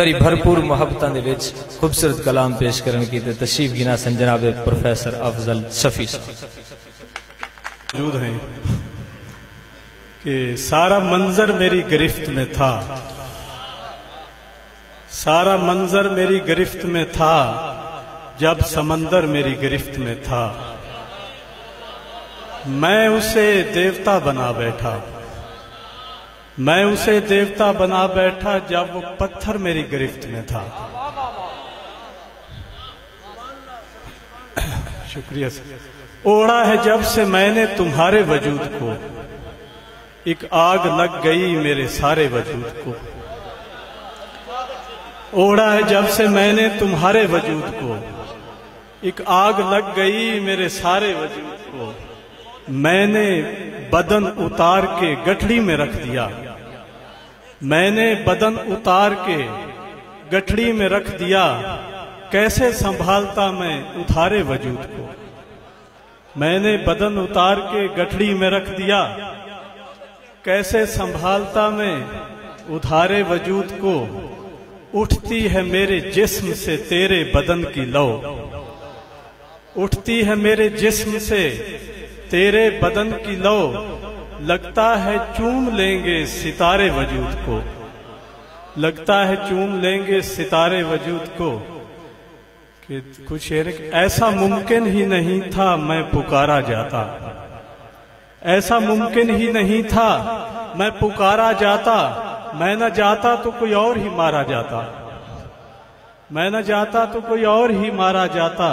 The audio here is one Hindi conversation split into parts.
तरी भरपूर मुहब्बतां दे विच खूबसूरत कलाम पेश करन की ते तशरीफ गिना सन जनाब प्रोफेसर अफजल शफी मौजूद हैं कि सारा मंजर मेरी गिरफ्त में था, सारा मंजर मेरी गिरफ्त में था, जब समंदर मेरी गिरफ्त में था। मैं उसे देवता बना बैठा, मैं उसे देवता बना बैठा, जब वो पत्थर मेरी गिरफ्त में था। शुक्रिया सर। ओढ़ा है जब से मैंने तुम्हारे वजूद को, एक आग लग गई मेरे सारे वजूद को। ओढ़ा है जब से मैंने तुम्हारे वजूद को, एक आग लग गई मेरे सारे वजूद को। मैंने बदन उतार के गठड़ी में रख दिया, मैंने बदन उतार के गठड़ी में रख दिया। कैसे संभालता मैं उधारे वजूद को, मैंने बदन उतार के गठड़ी में रख दिया। कैसे संभालता मैं उधारे वजूद को। उठती है मेरे जिस्म से तेरे बदन की लौ, उठती है मेरे जिस्म से तेरे बदन की लौ। लगता है चूम लेंगे सितारे वजूद को, लगता है चूम लेंगे सितारे वजूद को। कि कुछ शेर, ऐसा मुमकिन ही नहीं था मैं पुकारा जाता, ऐसा मुमकिन ही नहीं था मैं पुकारा जाता। मैं न जाता तो कोई और ही मारा जाता, मैं न जाता तो कोई और ही मारा जाता।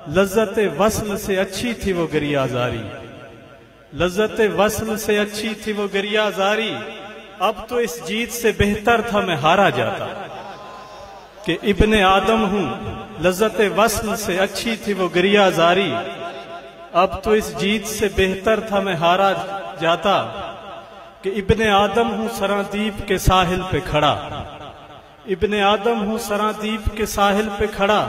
लज्जत वस्ल से अच्छी थी वो गरियाजारी, लज्जत वस्ल से अच्छी थी वो गरियाजारी। अब तो इस जीत से बेहतर था मैं हारा जाता, कि इब्ने आदम हूं लज्जत वस्ल से अच्छी थी वो गरियाजारी। अब तो इस जीत से बेहतर था मैं हारा जाता, कि इब्ने आदम हूं सरादीप के साहिल पे खड़ा, इब्ने आदम हूं सरादीप के साहिल पे खड़ा।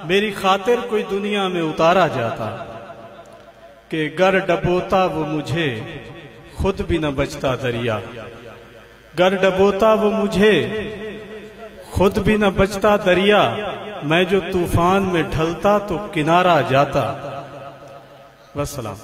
मेरी खातिर कोई दुनिया में उतारा जाता, कि गर डबोता वो मुझे खुद भी न बचता दरिया, गर डबोता वो मुझे खुद भी न बचता दरिया। मैं जो तूफान में ढलता तो किनारा जाता। वस्सलाम।